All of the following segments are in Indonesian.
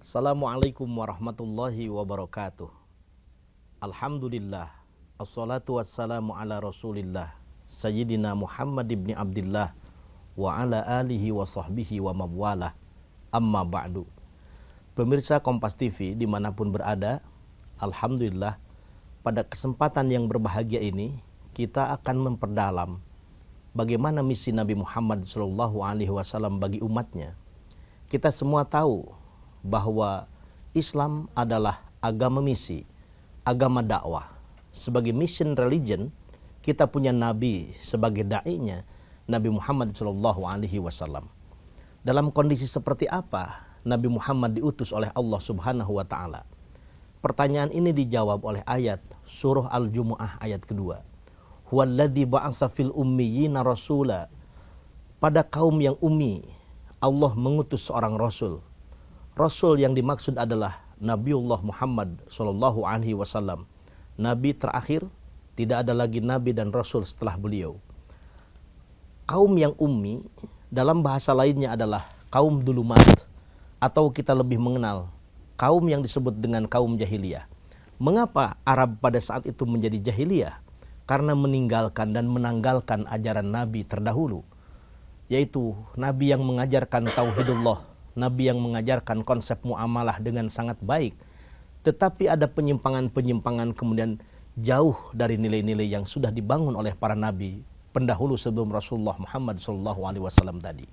Assalamualaikum warahmatullahi wabarakatuh. Alhamdulillah, assalatu wassalamu ala rasulillah Sayyidina Muhammad ibn Abdillah wa ala alihi wa sahbihi wa mawwalah. Amma ba'du. Pemirsa Kompas TV dimanapun berada, Alhamdulillah, pada kesempatan yang berbahagia ini kita akan memperdalam bagaimana misi Nabi Muhammad SAW bagi umatnya. Kita semua tahu bahwa Islam adalah agama misi, agama dakwah. Sebagai mission religion, kita punya Nabi sebagai da'inya, Nabi Muhammad SAW. Dalam kondisi seperti apa Nabi Muhammad diutus oleh Allah Subhanahu wa Ta'ala? Pertanyaan ini dijawab oleh ayat surah Al-Jumu'ah ayat kedua. Huwaladzi ba'asa fil ummiyina rasula. Pada kaum yang ummi, Allah mengutus seorang rasul. Rasul yang dimaksud adalah Nabiullah Muhammad SAW. Nabi terakhir, tidak ada lagi nabi dan rasul setelah beliau. Kaum yang ummi, dalam bahasa lainnya adalah kaum dulumat, atau kita lebih mengenal kaum yang disebut dengan kaum jahiliyah. Mengapa Arab pada saat itu menjadi jahiliyah? Karena meninggalkan dan menanggalkan ajaran Nabi terdahulu, yaitu Nabi yang mengajarkan tauhidullah, Nabi yang mengajarkan konsep muamalah dengan sangat baik. Tetapi ada penyimpangan-penyimpangan kemudian jauh dari nilai-nilai yang sudah dibangun oleh para Nabi pendahulu sebelum Rasulullah Muhammad SAW tadi.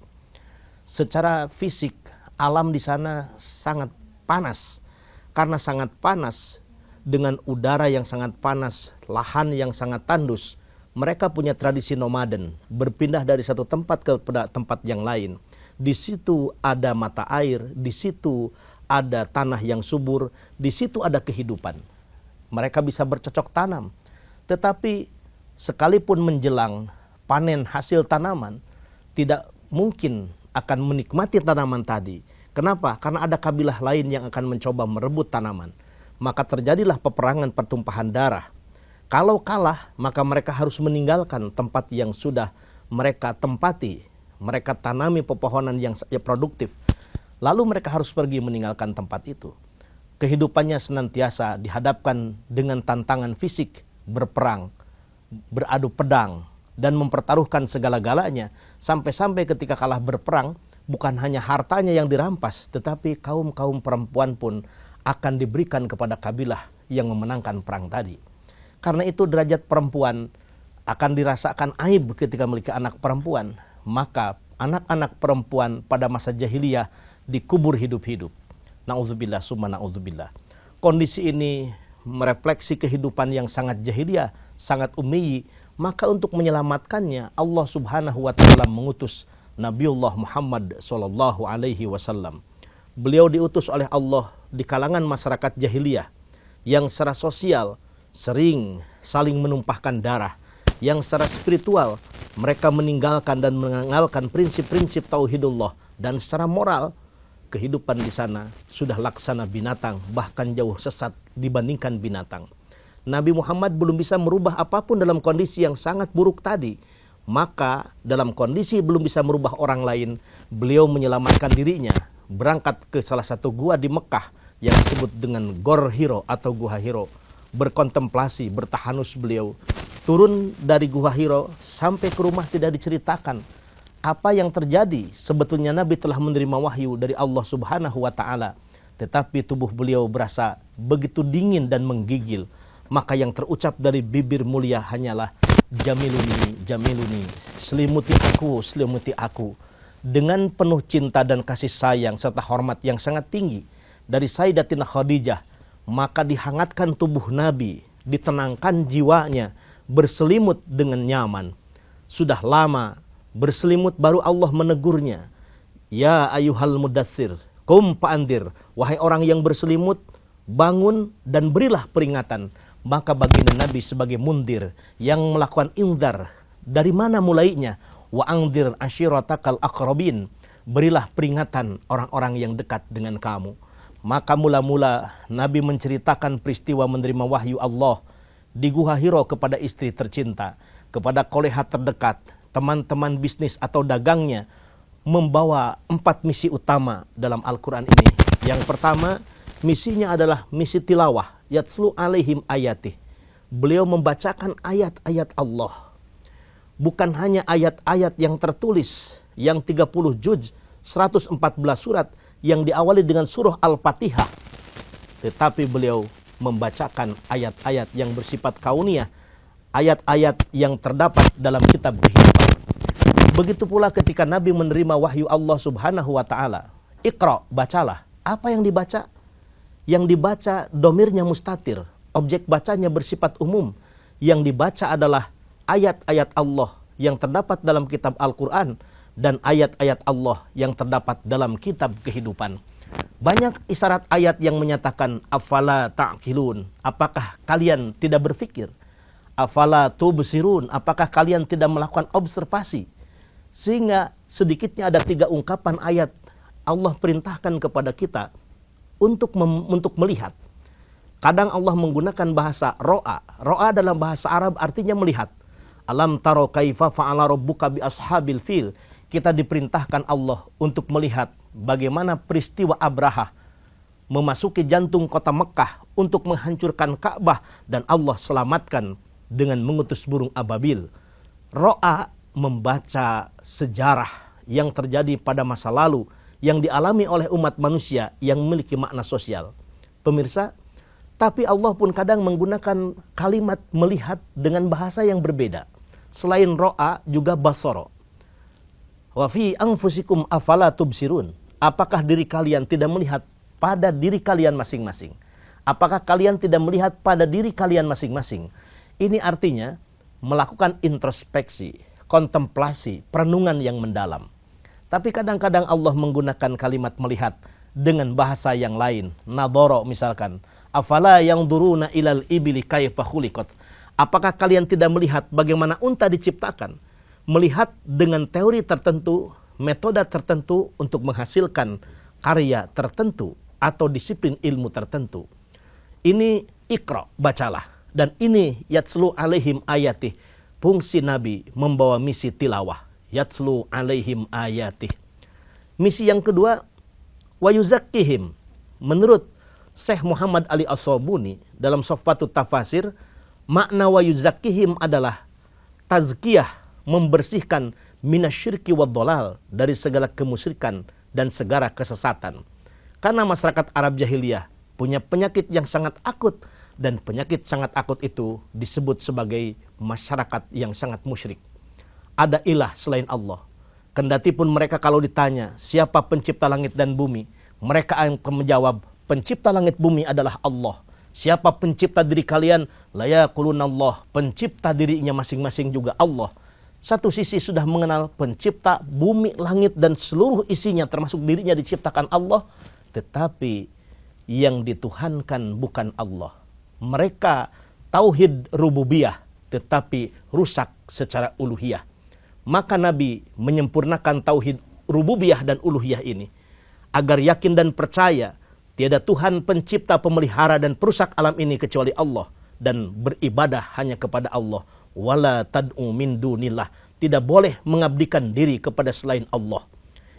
Secara fisik, alam di sana sangat panas. Karena sangat panas, dengan udara yang sangat panas, lahan yang sangat tandus, mereka punya tradisi nomaden, berpindah dari satu tempat ke tempat yang lain. Di situ ada mata air, di situ ada tanah yang subur, di situ ada kehidupan. Mereka bisa bercocok tanam. Tetapi sekalipun menjelang panen hasil tanaman, tidak mungkin akan menikmati tanaman tadi. Kenapa? Karena ada kabilah lain yang akan mencoba merebut tanaman. Maka terjadilah peperangan, pertumpahan darah. Kalau kalah, maka mereka harus meninggalkan tempat yang sudah mereka tempati. Mereka tanami pepohonan yang produktif. Lalu mereka harus pergi meninggalkan tempat itu. Kehidupannya senantiasa dihadapkan dengan tantangan fisik, berperang, beradu pedang, dan mempertaruhkan segala-galanya. Sampai-sampai ketika kalah berperang, bukan hanya hartanya yang dirampas, tetapi kaum-kaum perempuan pun akan diberikan kepada kabilah yang memenangkan perang tadi. Karena itu derajat perempuan akan dirasakan aib ketika memiliki anak perempuan. Maka anak-anak perempuan pada masa jahiliyah dikubur hidup-hidup. Na'udzubillah summa na'udzubillah. Kondisi ini merefleksi kehidupan yang sangat jahiliyah, sangat ummiyi. Maka untuk menyelamatkannya, Allah Subhanahu wa Ta'ala mengutus Nabiullah Muhammad SAW. Beliau diutus oleh Allah di kalangan masyarakat jahiliyah yang secara sosial sering saling menumpahkan darah, yang secara spiritual mereka meninggalkan dan mengangalkan prinsip-prinsip tauhidullah, dan secara moral kehidupan di sana sudah laksana binatang, bahkan jauh sesat dibandingkan binatang. Nabi Muhammad belum bisa merubah apapun dalam kondisi yang sangat buruk tadi. Maka dalam kondisi belum bisa merubah orang lain, beliau menyelamatkan dirinya, berangkat ke salah satu gua di Mekah yang disebut dengan Gor Hiro atau Gua Hiro. Berkontemplasi, bertahanus beliau. Turun dari Gua Hiro sampai ke rumah tidak diceritakan apa yang terjadi. Sebetulnya Nabi telah menerima wahyu dari Allah Subhanahu wa Ta'ala, tetapi tubuh beliau berasa begitu dingin dan menggigil. Maka yang terucap dari bibir mulia hanyalah Jamiluni, Jamiluni, selimuti aku, selimuti aku. Dengan penuh cinta dan kasih sayang serta hormat yang sangat tinggi dari Sayyidatina Khadijah, maka dihangatkan tubuh Nabi, ditenangkan jiwanya, berselimut dengan nyaman. Sudah lama berselimut, baru Allah menegurnya. Ya ayuhal mudassir, kum fa'andir. Wahai orang yang berselimut, bangun dan berilah peringatan. Maka baginda Nabi sebagai mundir yang melakukan indar. Dari mana mulainya? Wa angdir ashiratakal aqrabin. Berilah peringatan orang-orang yang dekat dengan kamu. Maka mula-mula Nabi menceritakan peristiwa menerima wahyu Allah di Gua Hiro kepada istri tercinta, kepada koleha terdekat, teman-teman bisnis atau dagangnya, membawa 4 misi utama dalam Al-Quran ini. Yang pertama, misinya adalah misi tilawah, yatslu alaihim ayatih. Beliau membacakan ayat-ayat Allah. Bukan hanya ayat-ayat yang tertulis, yang 30 juz, 114 surat, yang diawali dengan surah Al-Fatihah. Tetapi beliau membacakan ayat-ayat yang bersifat kauniyah, ayat-ayat yang terdapat dalam kitab kehidupan. Begitu pula ketika Nabi menerima wahyu Allah Subhanahu wa ta'ala. Iqra, bacalah. Apa yang dibaca? Yang dibaca domirnya mustatir. Objek bacanya bersifat umum. Yang dibaca adalah ayat-ayat Allah yang terdapat dalam kitab Al-Quran dan ayat-ayat Allah yang terdapat dalam kitab kehidupan. Banyak isyarat ayat yang menyatakan afala ta'qilun, apakah kalian tidak berpikir? Afala tubsirun, apakah kalian tidak melakukan observasi? Sehingga sedikitnya ada 3 ungkapan ayat Allah perintahkan kepada kita untuk melihat. Kadang Allah menggunakan bahasa ro'a. Ro'a dalam bahasa Arab artinya melihat. Alam taro kaifa fa'ala rabbuka bi ashabil fil. Kita diperintahkan Allah untuk melihat bagaimana peristiwa Abraha memasuki jantung kota Mekah untuk menghancurkan Ka'bah dan Allah selamatkan dengan mengutus burung ababil. Ro'a membaca sejarah yang terjadi pada masa lalu yang dialami oleh umat manusia yang memiliki makna sosial. Pemirsa, tapi Allah pun kadang menggunakan kalimat melihat dengan bahasa yang berbeda. Selain ro'a juga basoro. Wa fi anfusikum afala tubsirun. Apakah diri kalian tidak melihat pada diri kalian masing-masing? Apakah kalian tidak melihat pada diri kalian masing-masing? Ini artinya melakukan introspeksi, kontemplasi, perenungan yang mendalam. Tapi kadang-kadang Allah menggunakan kalimat melihat dengan bahasa yang lain. Nadoro misalkan. Afala yang duruna ilal ibili kaifa khuliqat. Apakah kalian tidak melihat bagaimana unta diciptakan? Melihat dengan teori tertentu, metode tertentu untuk menghasilkan karya tertentu atau disiplin ilmu tertentu. Ini Iqra, bacalah. Dan ini yatslu alaihim ayatih. Fungsi Nabi membawa misi tilawah. Yatslu alaihim ayatih. Misi yang kedua, wa yuzakkihim. Menurut Syekh Muhammad Ali As-Sabuni dalam Sofwatut Tafasir, makna wa yuzakkihim adalah tazkiyah, membersihkan minasyirki waddolal, dari segala kemusyrikan dan segala kesesatan. Karena masyarakat Arab jahiliyah punya penyakit yang sangat akut, dan penyakit sangat akut itu disebut sebagai masyarakat yang sangat musyrik. Ada ilah selain Allah. Kendati pun mereka kalau ditanya siapa pencipta langit dan bumi, mereka akan menjawab pencipta langit bumi adalah Allah. Siapa pencipta diri kalian? La yaqulunallah, pencipta dirinya masing-masing juga Allah. Satu sisi sudah mengenal pencipta bumi, langit, dan seluruh isinya termasuk dirinya diciptakan Allah. Tetapi yang dituhankan bukan Allah. Mereka tauhid rububiyah tetapi rusak secara uluhiyah. Maka Nabi menyempurnakan tauhid rububiyah dan uluhiyah ini. Agar yakin dan percaya tiada Tuhan pencipta, pemelihara, dan perusak alam ini kecuali Allah. Dan beribadah hanya kepada Allah. Wala tad'u min dunillah, tidak boleh mengabdikan diri kepada selain Allah.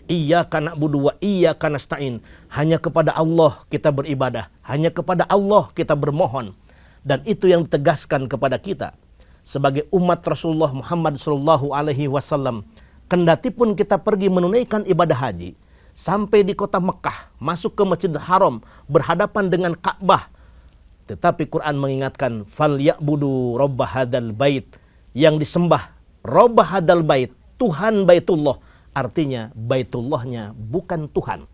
Iyyaka na'budu wa iyyaka nasta'in, hanya kepada Allah kita beribadah, hanya kepada Allah kita bermohon. Dan itu yang ditegaskan kepada kita sebagai umat Rasulullah Muhammad SAW. Kendati pun kita pergi menunaikan ibadah haji sampai di kota Mekah, masuk ke Masjidil Haram, berhadapan dengan Ka'bah, tetapi Quran mengingatkan falyabudu rabb hadzal bait, yang disembah rabb hadzal bait, Tuhan Baitullah. Artinya Baitullahnya bukan Tuhan.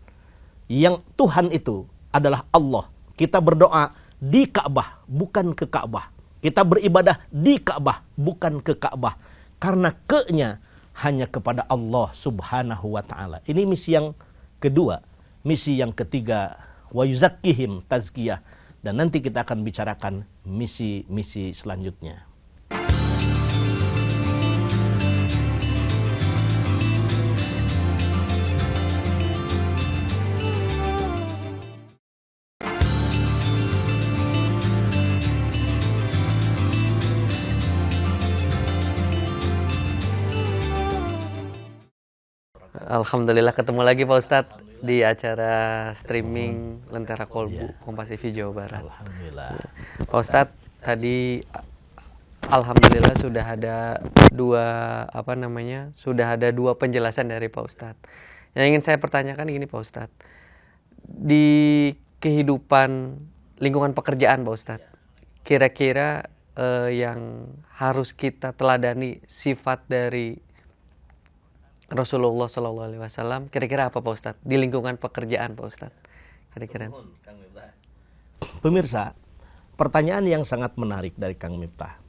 Yang Tuhan itu adalah Allah. Kita berdoa di Ka'bah, bukan ke Ka'bah. Kita beribadah di Ka'bah, bukan ke Ka'bah. Karena ke-nya hanya kepada Allah Subhanahu wa ta'ala. Ini misi yang kedua. Misi yang ketiga, wa yuzakkihim, tazkiyah. Dan nanti kita akan bicarakan misi-misi selanjutnya. Alhamdulillah ketemu lagi Pak Ustadz. di acara streaming Lentera Kolbu Kompas TV Jawa Barat. Alhamdulillah. Pak Ustadz, tadi alhamdulillah sudah ada sudah ada dua penjelasan dari Pak Ustadz. Yang ingin saya pertanyakan gini Pak Ustadz, di kehidupan lingkungan pekerjaan Pak Ustadz, kira-kira yang harus kita teladani sifat dari Rasulullah SAW, kira-kira apa Pak Ustadz di lingkungan pekerjaan Pak Ustadz? Kira-kira. Pemirsa, pertanyaan yang sangat menarik dari Kang Miftah.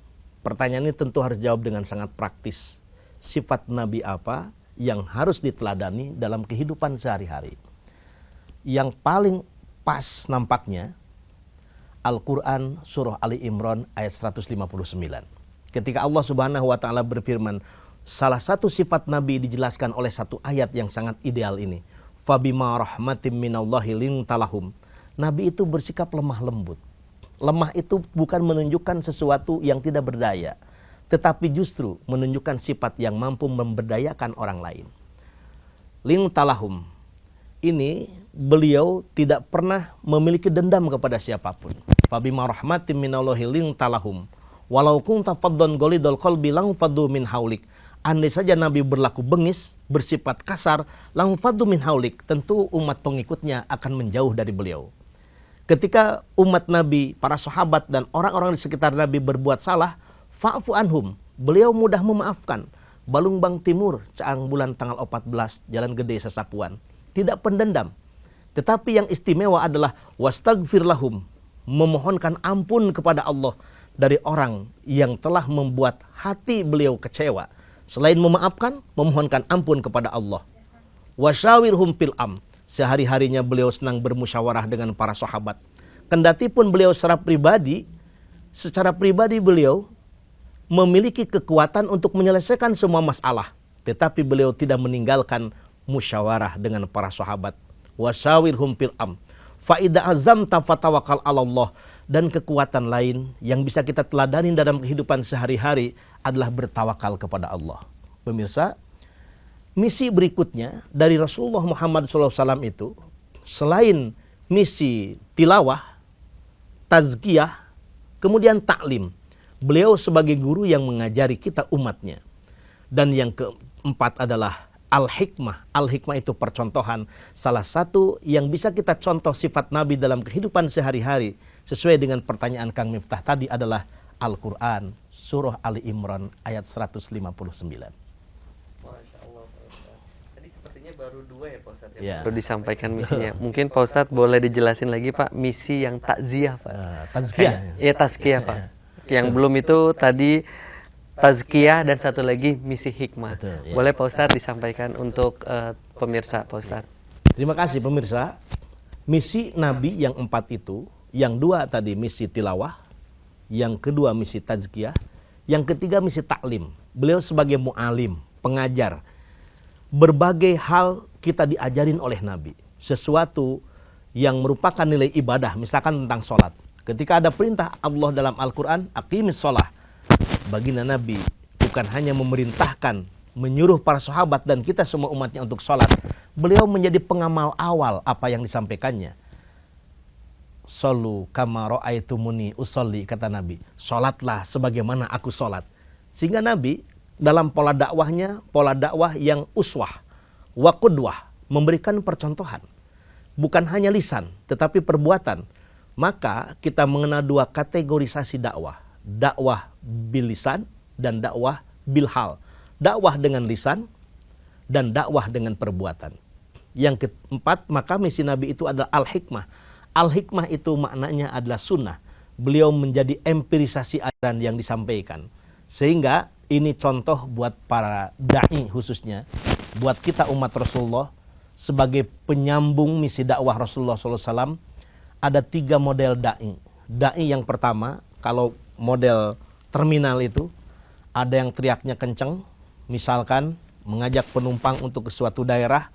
Pertanyaan ini tentu harus jawab dengan sangat praktis. Sifat Nabi apa yang harus diteladani dalam kehidupan sehari-hari? Yang paling pas nampaknya Al-Quran surah Ali Imran ayat 159. Ketika Allah Subhanahu wa taala berfirman, salah satu sifat Nabi dijelaskan oleh satu ayat yang sangat ideal ini. Fabima rahmatim minallahi lintalahum. Nabi itu bersikap lemah lembut. Lemah itu bukan menunjukkan sesuatu yang tidak berdaya, tetapi justru menunjukkan sifat yang mampu memberdayakan orang lain. Lintalahum. Ini beliau tidak pernah memiliki dendam kepada siapapun. Fabima rahmatim minallahi lintalahum. Walau kunta faddan ghalidul qalbi lang faddu min haulik. Andai saja Nabi berlaku bengis, bersifat kasar, lang faddu min haulik, tentu umat pengikutnya akan menjauh dari beliau. Ketika umat Nabi, para sahabat dan orang-orang di sekitar Nabi berbuat salah, fa'fu anhum, beliau mudah memaafkan. Balungbang Timur, Caang Bulan tanggal 14, Jalan Gede Sesapuan. Tidak pendendam. Tetapi yang istimewa adalah wastagfir lahum, memohonkan ampun kepada Allah dari orang yang telah membuat hati beliau kecewa. Selain memaafkan, memohonkan ampun kepada Allah. Wasyawirhum fil am, sehari-harinya beliau senang bermusyawarah dengan para sahabat. Kendati pun beliau secara pribadi beliau memiliki kekuatan untuk menyelesaikan semua masalah, tetapi beliau tidak meninggalkan musyawarah dengan para sahabat. Wasyawirhum fil am, fa idza azamta fatawakkal 'ala Allah. Dan kekuatan lain yang bisa kita teladani dalam kehidupan sehari-hari adalah bertawakal kepada Allah. Pemirsa, misi berikutnya dari Rasulullah Muhammad SAW itu, selain misi tilawah, tazkiyah, kemudian taklim, beliau sebagai guru yang mengajari kita umatnya. Dan yang keempat adalah al-hikmah. Al-hikmah itu percontohan. Salah satu yang bisa kita contoh sifat Nabi dalam kehidupan sehari-hari sesuai dengan pertanyaan Kang Miftah tadi adalah Al-Quran surah Ali Imran ayat 159. Masya Allah, Pak Ustadz. Tadi sepertinya baru 2 ya Pak Ustadz ya. Baru disampaikan misinya. Mungkin Pak Ustadz boleh dijelasin lagi Pak misi yang takziah Pak. Tazkiyah. Iya tazkiyah Pak. Yang belum itu tadi tazkiyah dan satu lagi misi hikmah. Betul, ya. Boleh Pak Ustadz disampaikan untuk pemirsa Pak Ustadz. Terima kasih pemirsa. Misi Nabi yang 4 itu, yang 2 tadi misi tilawah, yang kedua misi tazkiyah, yang ketiga misi taklim. Beliau sebagai mu'alim, pengajar. Berbagai hal kita diajarin oleh Nabi. Sesuatu yang merupakan nilai ibadah, misalkan tentang sholat. Ketika ada perintah Allah dalam Al-Quran, aqimis sholah. Baginda Nabi bukan hanya memerintahkan, menyuruh para sahabat dan kita semua umatnya untuk sholat. Beliau menjadi pengamal awal apa yang disampaikannya. Solu kama ra'aitumuni usolli, kata Nabi. Sholatlah sebagaimana aku sholat. Sehingga Nabi dalam pola dakwah yang uswah, wa qudwah, memberikan percontohan. Bukan hanya lisan, tetapi perbuatan. Maka kita mengenal 2 kategorisasi dakwah. Dakwah bil lisan dan dakwah bil hal. Dakwah dengan lisan dan dakwah dengan perbuatan. Yang keempat, maka misi Nabi itu adalah al-hikmah. Al-hikmah itu maknanya adalah sunnah. Beliau menjadi empirisasi ajaran yang disampaikan. Sehingga ini contoh buat para da'i khususnya. Buat kita umat Rasulullah sebagai penyambung misi dakwah Rasulullah SAW. Ada 3 model da'i. Da'i yang pertama, kalau model terminal itu, ada yang teriaknya kenceng. Misalkan mengajak penumpang untuk ke suatu daerah,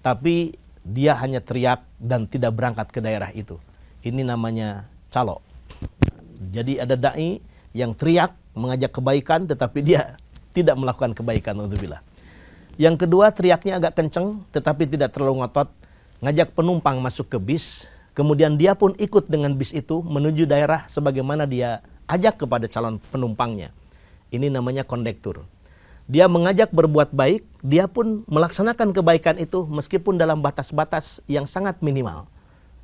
tapi dia hanya teriak dan tidak berangkat ke daerah itu. Ini namanya calo. Jadi ada da'i yang teriak mengajak kebaikan tetapi dia tidak melakukan kebaikan, alhamdulillah. Yang kedua, teriaknya agak kenceng tetapi tidak terlalu ngotot. ngajak penumpang masuk ke bis, kemudian dia pun ikut dengan bis itu menuju daerah sebagaimana dia ajak kepada calon penumpangnya. Ini namanya kondektur. Dia mengajak berbuat baik, dia pun melaksanakan kebaikan itu meskipun dalam batas-batas yang sangat minimal.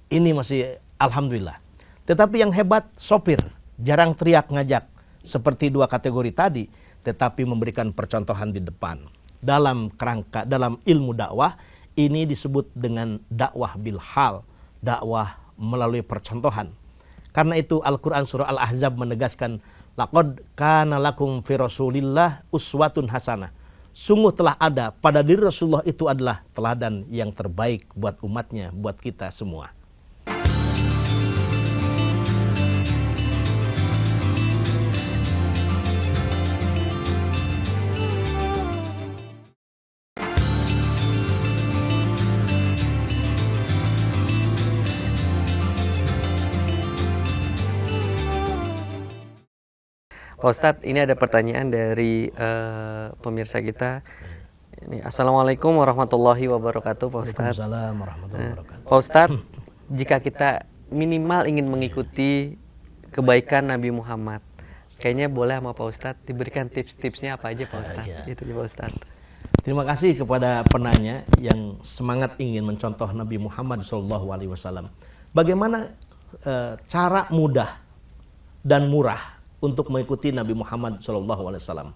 Ini masih alhamdulillah. Tetapi yang hebat sopir, jarang teriak ngajak seperti dua kategori tadi, tetapi memberikan percontohan di depan. Dalam ilmu dakwah ini disebut dengan dakwah bil hal, dakwah melalui percontohan. Karena itu Al-Quran surah Al-Ahzab menegaskan, laqad kana lakum fi Rasulillah uswatun hasanah. Sungguh telah ada pada diri Rasulullah itu adalah teladan yang terbaik buat umatnya, buat kita semua. Pak Ustadz, ini ada pertanyaan dari pemirsa kita. Ini, Assalamualaikum warahmatullahi wabarakatuh, Pak Ustadz. Waalaikumsalam warahmatullahi wabarakatuh. Pak Ustadz, jika kita minimal ingin mengikuti kebaikan Nabi Muhammad, kayaknya boleh sama Pak Ustadz diberikan tips-tipsnya apa aja, Pak Ustadz? Gitu ya, Pak Ustadz. Terima kasih kepada penanya yang semangat ingin mencontoh Nabi Muhammad SAW. Bagaimana cara mudah dan murah untuk mengikuti Nabi Muhammad SAW?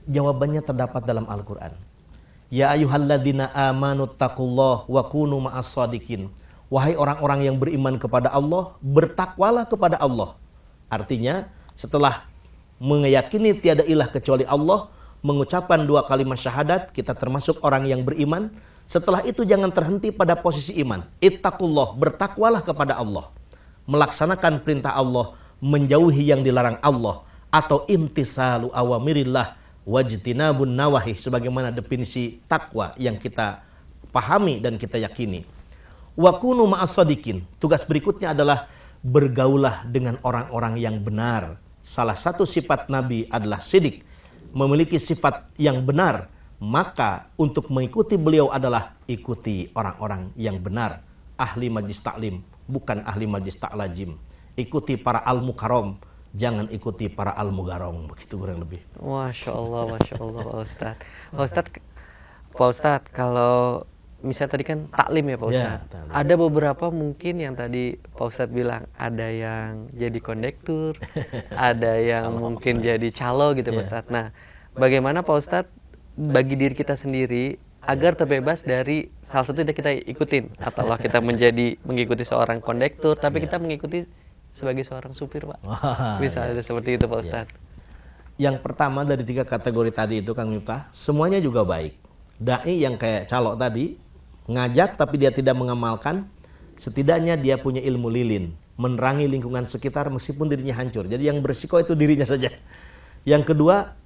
Jawabannya terdapat dalam Al-Quran. Ya ayyuhalladzina amanu taqullah wa kunu ma'as shadiqin. Wahai orang-orang yang beriman kepada Allah, bertakwalah kepada Allah. Artinya, setelah meyakini tiada ilah kecuali Allah, mengucapkan dua kalimat syahadat, kita termasuk orang yang beriman. Setelah itu jangan terhenti pada posisi iman. Ittaqullah, bertakwalah kepada Allah. Melaksanakan perintah Allah, menjauhi yang dilarang Allah, atau imtisalu awamirillah wajtinabun nawahi, sebagaimana definisi takwa yang kita pahami dan kita yakini. Wa kunu ma'as shadiqin. Tugas berikutnya adalah bergaulah dengan orang-orang yang benar. Salah satu sifat Nabi adalah sidik, memiliki sifat yang benar. Maka untuk mengikuti beliau adalah ikuti orang-orang yang benar, ahli majlis taklim, bukan ahli majlis taklajim. Ikuti para al-mukarram, jangan ikuti para al-mugarong. Begitu kurang lebih. Masya Allah, Pak Ustadz. Pak Ustadz, kalau misalnya tadi kan taklim ya Pak Ustadz. Ya, ada beberapa mungkin yang tadi Pak Ustadz bilang, ada yang jadi kondektur, ada yang mungkin jadi calo gitu Pak Ustadz. Nah, bagaimana Pak Ustadz bagi diri kita sendiri agar terbebas dari salah satu yang kita ikutin, atau kita mengikuti seorang kondektur, tapi kita mengikuti sebagai seorang supir, Pak. Bisa ada seperti itu, Pak Ustadz. Yang pertama dari tiga kategori tadi itu, Kang Miftah, semuanya juga baik. Dai yang kayak calo tadi, ngajak tapi dia tidak mengamalkan, setidaknya dia punya ilmu lilin, menerangi lingkungan sekitar meskipun dirinya hancur. Jadi yang berisiko itu dirinya saja. Yang kedua,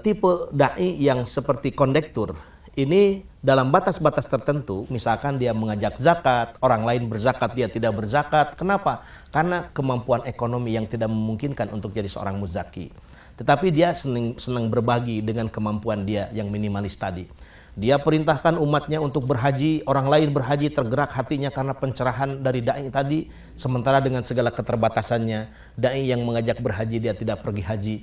tipe dai yang seperti kondektur. Ini dalam batas-batas tertentu, misalkan dia mengajak zakat, orang lain berzakat, dia tidak berzakat. Kenapa? Karena kemampuan ekonomi yang tidak memungkinkan untuk jadi seorang muzaki. Tetapi dia senang berbagi dengan kemampuan dia yang minimalis tadi. Dia perintahkan umatnya untuk berhaji, orang lain berhaji, tergerak hatinya karena pencerahan dari dai tadi. Sementara dengan segala keterbatasannya, dai yang mengajak berhaji dia tidak pergi haji.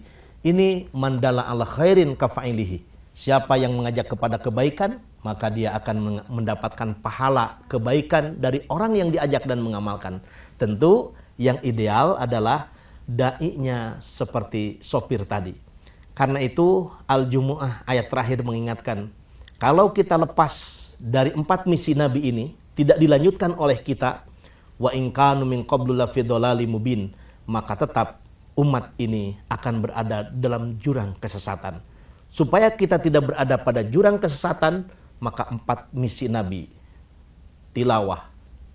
Ini mandala ala khairin kafa'ilihi. Siapa yang mengajak kepada kebaikan, maka dia akan mendapatkan pahala kebaikan dari orang yang diajak dan mengamalkan. Tentu yang ideal adalah dai-nya seperti sopir tadi. Karena itu Al-Jumu'ah ayat terakhir mengingatkan, kalau kita lepas dari 4 misi Nabi ini, tidak dilanjutkan oleh kita, wa in kanu min qablu lafi dhalali mubin, maka tetap umat ini akan berada dalam jurang kesesatan. Supaya kita tidak berada pada jurang kesesatan, maka 4 misi Nabi, tilawah,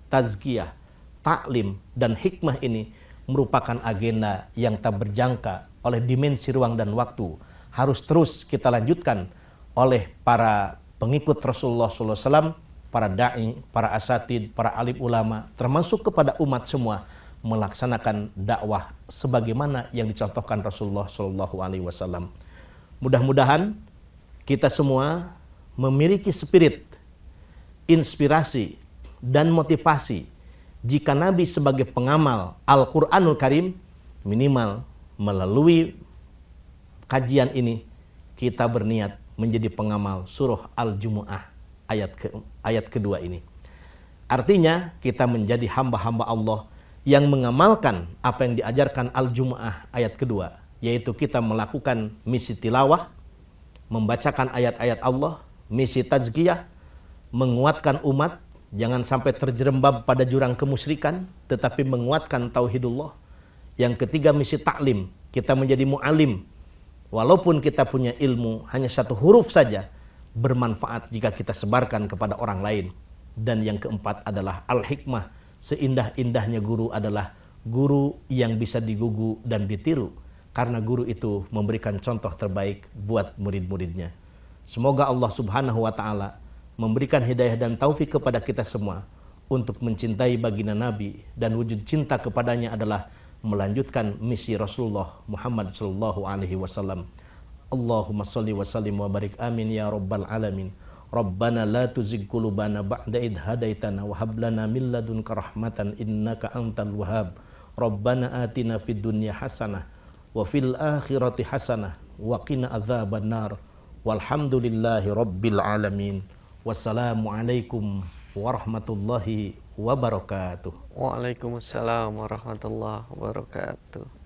tazkiyah, taklim, dan hikmah ini merupakan agenda yang tak berjangka oleh dimensi ruang dan waktu. Harus terus kita lanjutkan oleh para pengikut Rasulullah SAW, para da'i, para asatid, para alim ulama, termasuk kepada umat semua, melaksanakan dakwah sebagaimana yang dicontohkan Rasulullah SAW. Mudah-mudahan kita semua memiliki spirit, inspirasi dan motivasi. Jika Nabi sebagai pengamal Al-Quranul Karim, minimal melalui kajian ini kita berniat menjadi pengamal surah Al-Jumu'ah ayat kedua ini. Artinya kita menjadi hamba-hamba Allah yang mengamalkan apa yang diajarkan Al-Jumu'ah ayat kedua, yaitu kita melakukan misi tilawah, membacakan ayat-ayat Allah, misi tazkiyah, menguatkan umat, jangan sampai terjerembab pada jurang kemusyrikan, tetapi menguatkan tauhidullah. Yang ketiga, misi taklim, kita menjadi mu'alim. Walaupun kita punya ilmu hanya satu huruf saja, bermanfaat jika kita sebarkan kepada orang lain. Dan yang keempat adalah al-hikmah, seindah-indahnya guru adalah guru yang bisa digugu dan ditiru, karena guru itu memberikan contoh terbaik buat murid-muridnya. Semoga Allah Subhanahu wa Ta'ala memberikan hidayah dan taufik kepada kita semua untuk mencintai baginda Nabi, dan wujud cinta kepadanya adalah melanjutkan misi Rasulullah Muhammad sallallahu alaihi wasallam. Allahumma shalli wa sallim wa barik amin ya rabbal alamin. Rabbana la tuzigh qulubana ba'da idh hadaitana wa hab lana min ladunka rahmatan innaka antal wahhab. Rabbana atina fid dunya hasanah wa fil akhirati hasanah wa qina adzabannar. Walhamdulillahi rabbil alamin. Wassalamualaikum warahmatullahi wabarakatuh. Waalaikumsalam warahmatullahi wabarakatuh.